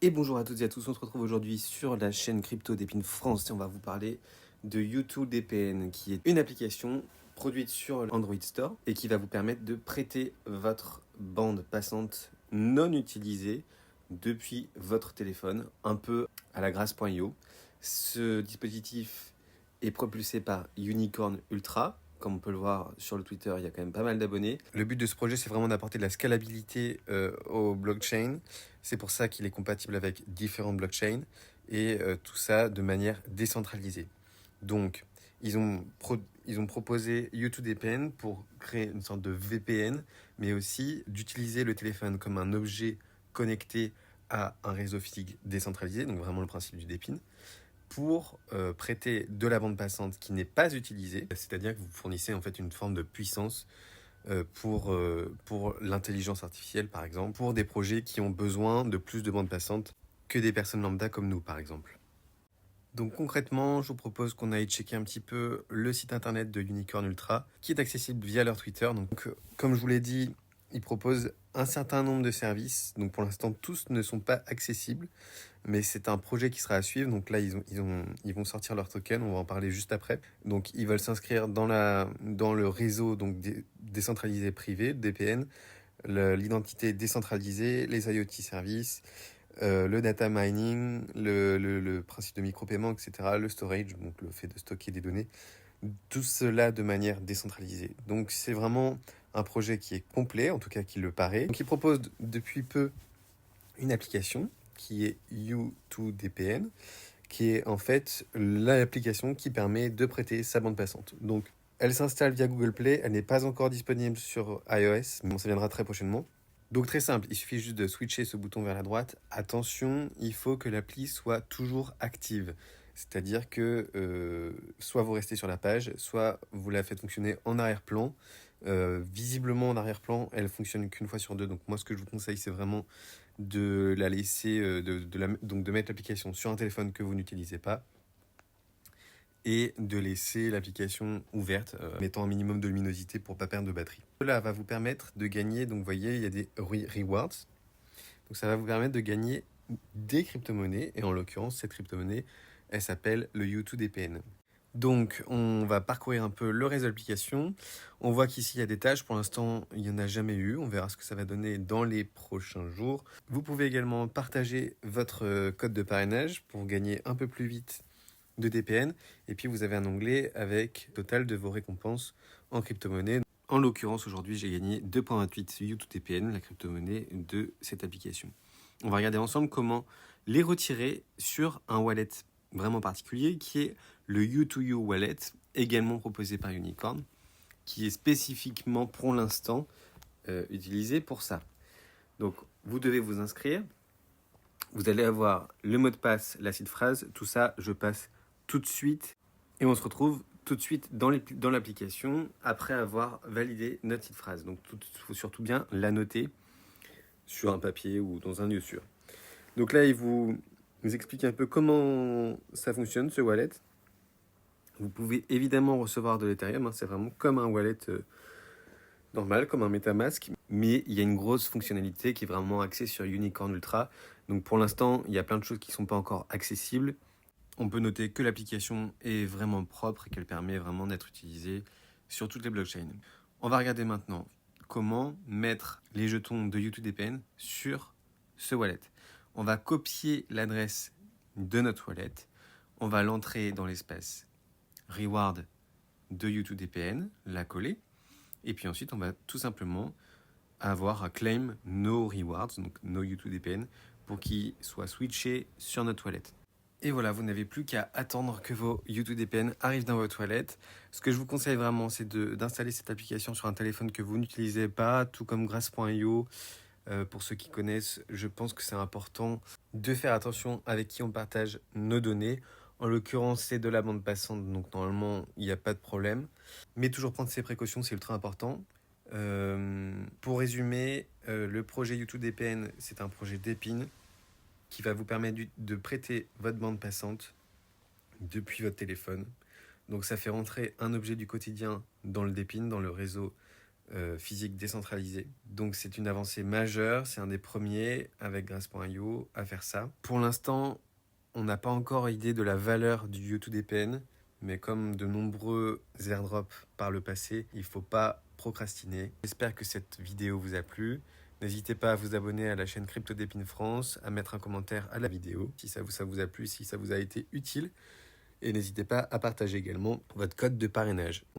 Et bonjour à toutes et à tous, on se retrouve aujourd'hui sur la chaîne Crypto d'Épine France et on va vous parler de U2DPN qui est une application produite sur l'Android Store et qui va vous permettre de prêter votre bande passante non utilisée depuis votre téléphone, un peu à la grâce.io. Ce dispositif est propulsé par Unicorn Ultra. Comme on peut le voir sur le Twitter, il y a quand même pas mal d'abonnés. Le but de ce projet, c'est vraiment d'apporter de la scalabilité au blockchain. C'est pour ça qu'il est compatible avec différentes blockchains et tout ça de manière décentralisée. Donc, ils ont proposé U2DPN pour créer une sorte de VPN, mais aussi d'utiliser le téléphone comme un objet connecté à un réseau physique décentralisé, donc vraiment le principe du DPIN, pour prêter de la bande passante qui n'est pas utilisée, c'est-à-dire que vous fournissez en fait une forme de puissance pour l'intelligence artificielle, par exemple, pour des projets qui ont besoin de plus de bandes passantes que des personnes lambda comme nous, par exemple. Donc concrètement, je vous propose qu'on aille checker un petit peu le site internet de Unicorn Ultra, qui est accessible via leur Twitter. Donc comme je vous l'ai dit, ils proposent un certain nombre de services. Donc pour l'instant, tous ne sont pas accessibles, mais c'est un projet qui sera à suivre. Donc là, ils vont sortir leur token, on va en parler juste après. Donc ils veulent s'inscrire dans le réseau donc décentralisé privé, DPN, l'identité décentralisée, les IoT services, le data mining, le principe de micro-paiement, etc., le storage, donc le fait de stocker des données, tout cela de manière décentralisée. Donc c'est vraiment un projet qui est complet, en tout cas qui le paraît. Donc il propose depuis peu une application qui est U2DPN, qui est en fait l'application qui permet de prêter sa bande passante. Donc elle s'installe via Google Play, elle n'est pas encore disponible sur iOS, mais ça viendra très prochainement. Donc très simple, il suffit juste de switcher ce bouton vers la droite. Attention, il faut que l'appli soit toujours active. C'est-à-dire que soit vous restez sur la page, soit vous la faites fonctionner en arrière-plan. Visiblement en arrière-plan, elle fonctionne qu'une fois sur deux. Donc moi ce que je vous conseille, c'est vraiment de la laisser, donc de mettre l'application sur un téléphone que vous n'utilisez pas et de laisser l'application ouverte, mettant un minimum de luminosité pour ne pas perdre de batterie. Cela va vous permettre de gagner, donc vous voyez, il y a des rewards. Donc ça va vous permettre de gagner des crypto-monnaies, et en l'occurrence, cette crypto-monnaie, elle s'appelle le U2DPN. Donc, on va parcourir un peu le réseau d'applications. On voit qu'ici, il y a des tâches. Pour l'instant, il n'y en a jamais eu. On verra ce que ça va donner dans les prochains jours. Vous pouvez également partager votre code de parrainage pour gagner un peu plus vite de DPN. Et puis, vous avez un onglet avec le total de vos récompenses en crypto-monnaie. En l'occurrence, aujourd'hui, j'ai gagné 2,28 U2DPN, la crypto-monnaie de cette application. On va regarder ensemble comment les retirer sur un wallet vraiment particulier qui est le U2U Wallet, également proposé par Unicorn, qui est spécifiquement pour l'instant utilisé pour ça. Donc vous devez vous inscrire, vous allez avoir le mot de passe, la seed phrase, tout ça je passe tout de suite et on se retrouve tout de suite dans l'application après avoir validé notre seed phrase. Donc il faut surtout bien la noter sur un papier ou dans un lieu sûr. Donc là, il vous explique un peu comment ça fonctionne, ce wallet. Vous pouvez évidemment recevoir de l'Ethereum, hein, c'est vraiment comme un wallet normal, comme un MetaMask, mais il y a une grosse fonctionnalité qui est vraiment axée sur Unicorn Ultra. Donc pour l'instant, il y a plein de choses qui ne sont pas encore accessibles. On peut noter que l'application est vraiment propre et qu'elle permet vraiment d'être utilisée sur toutes les blockchains. On va regarder maintenant comment mettre les jetons de U2DPN sur ce wallet. On va copier l'adresse de notre wallet, on va l'entrer dans l'espace reward de U2DPN, la coller, et puis ensuite on va tout simplement avoir à claim no rewards, donc no U2DPN, pour qu'il soit switché sur notre wallet. Et voilà, vous n'avez plus qu'à attendre que vos U2DPN arrivent dans votre wallet. Ce que je vous conseille vraiment, c'est d'installer cette application sur un téléphone que vous n'utilisez pas, tout comme Grass.io. Pour ceux qui connaissent, je pense que c'est important de faire attention avec qui on partage nos données. En l'occurrence, c'est de la bande passante, donc normalement, il n'y a pas de problème. Mais toujours prendre ses précautions, c'est ultra important. Pour résumer, le projet U2DPN, c'est un projet d'épine qui va vous permettre de prêter votre bande passante depuis votre téléphone. Donc ça fait rentrer un objet du quotidien dans le DPIN, dans le réseau physique décentralisée. Donc c'est une avancée majeure, c'est un des premiers avec Grace.io à faire ça. Pour l'instant, on n'a pas encore idée de la valeur du U2DPN, mais comme de nombreux airdrops par le passé, il ne faut pas procrastiner. J'espère que cette vidéo vous a plu. N'hésitez pas à vous abonner à la chaîne CryptoDépine France, à mettre un commentaire à la vidéo si ça vous a plu, si ça vous a été utile. Et n'hésitez pas à partager également votre code de parrainage.